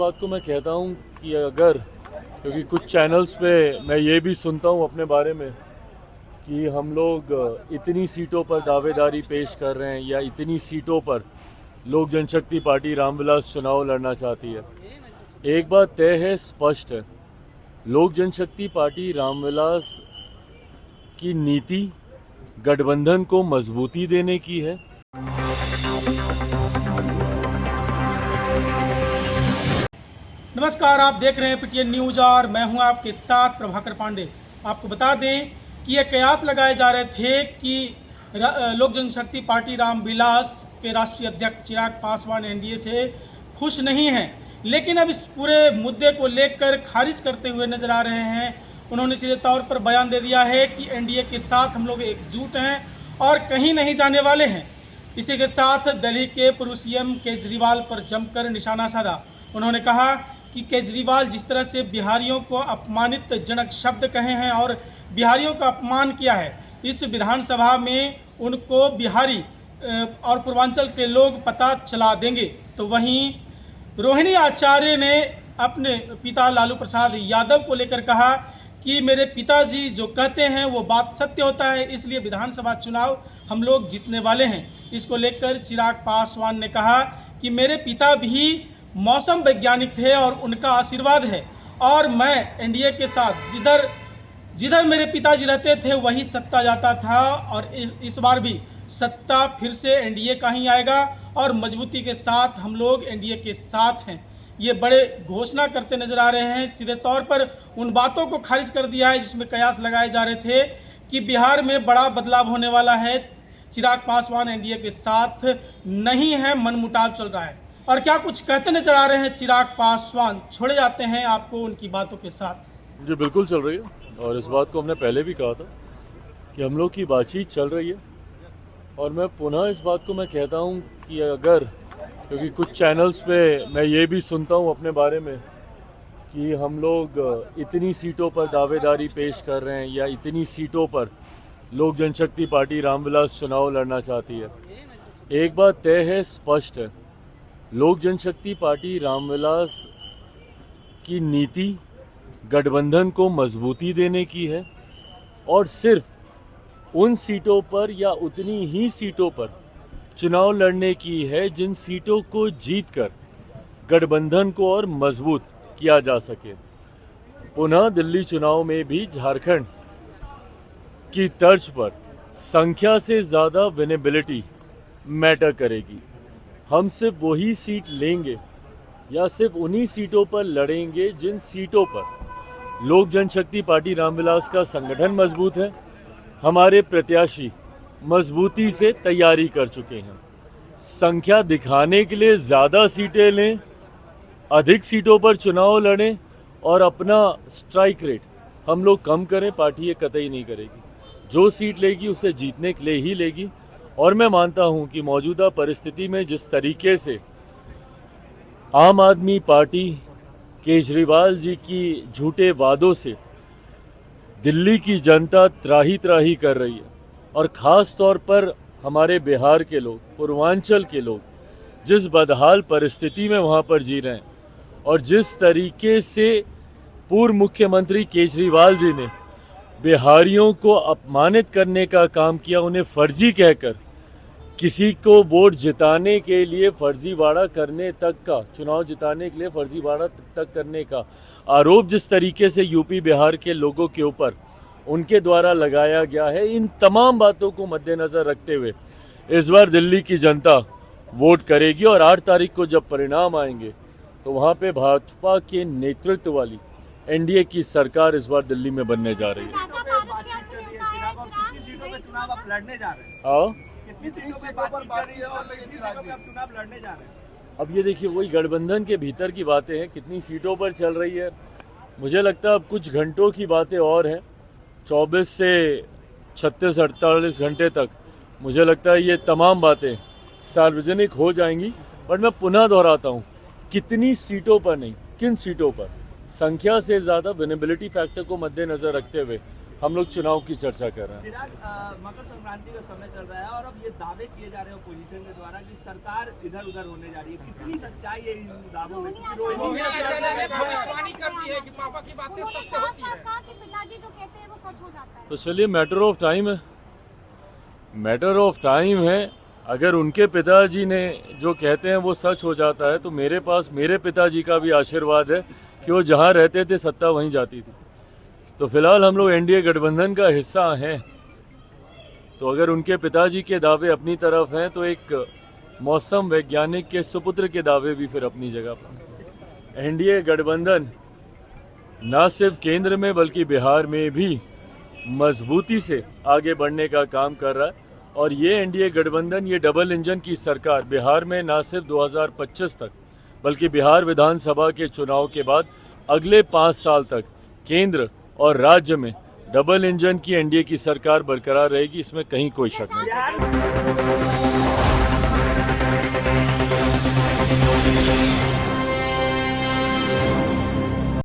बात को मैं कहता हूँ कि अगर क्योंकि कुछ चैनल्स पे मैं ये भी सुनता हूँ अपने बारे में कि हम लोग इतनी सीटों पर दावेदारी पेश कर रहे हैं या इतनी सीटों पर लोक जनशक्ति पार्टी रामविलास चुनाव लड़ना चाहती है। एक बात तय है, स्पष्ट है, लोक जनशक्ति पार्टी रामविलास की नीति गठबंधन को मजबूती देने की है। नमस्कार, आप देख रहे हैं पीटीएन न्यूज और मैं हूं आपके साथ प्रभाकर पांडे। आपको बता दें कि ये कयास लगाए जा रहे थे कि लोक जनशक्ति पार्टी रामविलास के राष्ट्रीय अध्यक्ष चिराग पासवान एनडीए से खुश नहीं हैं, लेकिन अब इस पूरे मुद्दे को लेकर खारिज करते हुए नजर आ रहे हैं। उन्होंने सीधे तौर पर बयान दे दिया है कि एनडीए के साथ हम लोग एकजुट हैं और कहीं नहीं जाने वाले हैं। इसी के साथ दिल्ली के पूर्व सीएम केजरीवाल पर जमकर निशाना साधा। उन्होंने कहा कि केजरीवाल जिस तरह से बिहारियों को अपमानित जनक शब्द कहे हैं और बिहारियों का अपमान किया है, इस विधानसभा में उनको बिहारी और पूर्वांचल के लोग पता चला देंगे। तो वहीं रोहिणी आचार्य ने अपने पिता लालू प्रसाद यादव को लेकर कहा कि मेरे पिताजी जो कहते हैं वो बात सत्य होता है, इसलिए विधानसभा चुनाव हम लोग जीतने वाले हैं। इसको लेकर चिराग पासवान ने कहा कि मेरे पिता भी मौसम वैज्ञानिक थे और उनका आशीर्वाद है और मैं एनडीए के साथ जिधर मेरे पिताजी रहते थे वही सत्ता जाता था और इस बार भी सत्ता फिर से एनडीए का ही आएगा और मजबूती के साथ हम लोग एनडीए के साथ हैं। ये बड़े घोषणा करते नजर आ रहे हैं। सीधे तौर पर उन बातों को खारिज कर दिया है जिसमें कयास लगाए जा रहे थे कि बिहार में बड़ा बदलाव होने वाला है, चिराग पासवान एनडीए के साथ नहीं है, मनमुटाव चल रहा है। और क्या कुछ कहते नजर आ रहे हैं चिराग पासवान, छोड़े जाते हैं आपको उनकी बातों के साथ। जी बिल्कुल चल रही है और इस बात को हमने पहले भी कहा था कि हम लोग की बातचीत चल रही है। और मैं पुनः इस बात को मैं कहता हूँ कि अगर क्योंकि कुछ चैनल्स पे मैं ये भी सुनता हूँ अपने बारे में कि हम लोग इतनी सीटों पर दावेदारी पेश कर रहे हैं या इतनी सीटों पर लोक जनशक्ति पार्टी रामविलास चुनाव लड़ना चाहती है। एक बात तय है, स्पष्ट है, लोक जनशक्ति पार्टी रामविलास की नीति गठबंधन को मजबूती देने की है और सिर्फ उन सीटों पर या उतनी ही सीटों पर चुनाव लड़ने की है जिन सीटों को जीतकर गठबंधन को और मजबूत किया जा सके। पुनः दिल्ली चुनाव में भी झारखंड की तर्ज पर संख्या से ज़्यादा विनेबिलिटी मैटर करेगी। हम सिर्फ वही सीट लेंगे या सिर्फ उन्हीं सीटों पर लड़ेंगे जिन सीटों पर लोक जनशक्ति पार्टी रामविलास का संगठन मजबूत है, हमारे प्रत्याशी मजबूती से तैयारी कर चुके हैं। संख्या दिखाने के लिए ज़्यादा सीटें लें, अधिक सीटों पर चुनाव लड़ें और अपना स्ट्राइक रेट हम लोग कम करें, पार्टी ये कतई नहीं करेगी। जो सीट लेगी उसे जीतने के लिए ही लेगी। और मैं मानता हूं कि मौजूदा परिस्थिति में जिस तरीके से आम आदमी पार्टी केजरीवाल जी की झूठे वादों से दिल्ली की जनता त्राही त्राही कर रही है और ख़ास तौर पर हमारे बिहार के लोग, पूर्वांचल के लोग जिस बदहाल परिस्थिति में वहाँ पर जी रहे हैं और जिस तरीके से पूर्व मुख्यमंत्री केजरीवाल जी ने बिहारियों को अपमानित करने का काम किया, उन्हें फर्जी कहकर किसी को वोट जिताने के लिए फर्जीवाड़ा करने तक का, चुनाव जिताने के लिए फर्जीवाड़ा तक करने का आरोप जिस तरीके से यूपी बिहार के लोगों के ऊपर उनके द्वारा लगाया गया है, इन तमाम बातों को मद्देनज़र रखते हुए इस बार दिल्ली की जनता वोट करेगी और 8 तारीख को जब परिणाम आएंगे तो वहाँ पे भाजपा के नेतृत्व वाली एनडीए की सरकार इस बार दिल्ली में बनने जा रही है। अब ये देखिए, वही गठबंधन के भीतर की बातें हैं, कितनी सीटों पर चल रही है। मुझे लगता है अब कुछ घंटों की बातें और हैं, 24 से 36-48 घंटे तक मुझे लगता है ये तमाम बातें सार्वजनिक हो जाएंगी। पर मैं पुनः दोहराता हूँ, कितनी सीटों पर नहीं, किन सीटों पर, संख्या से ज़्यादा विनेबिलिटी फैक्टर को मद्देनज़र रखते हुए हम लोग चुनाव की चर्चा कर रहे हैं। चिराग, मकर संक्रांति का समय चल रहा है और अब ये दावे किए जा रहे हैं ओपोजिशन के द्वारा कि सरकार इधर उधर होने जा रही है, कितनी सच्चाई है इन दावों में? भविष्यवाणी करती है कि पापा की बातें उन्होंने सत्य होती साफ-साफ है। कहा कि पिताजी जो कहते हैं वो सच हो जाता है। तो चलिए, मैटर ऑफ टाइम है, मैटर ऑफ टाइम है। अगर उनके पिताजी ने जो कहते हैं वो सच हो जाता है तो मेरे पास मेरे पिताजी का भी आशीर्वाद है कि वो जहाँ रहते थे सत्ता वहीं जाती थी। तो फिलहाल हम लोग एनडीए गठबंधन का हिस्सा हैं, तो अगर उनके पिताजी के दावे अपनी तरफ हैं तो एक मौसम वैज्ञानिक के सुपुत्र के दावे भी फिर अपनी जगह पर। एनडीए गठबंधन न सिर्फ केंद्र में बल्कि बिहार में भी मजबूती से आगे बढ़ने का काम कर रहा है। और ये एनडीए गठबंधन, ये डबल इंजन की सरकार बिहार में न सिर्फ 2025 तक बल्कि बिहार विधानसभा के चुनाव के बाद अगले 5 साल तक केंद्र और राज्य में डबल इंजन की एनडीए की सरकार बरकरार रहेगी, इसमें कहीं कोई शक नहीं।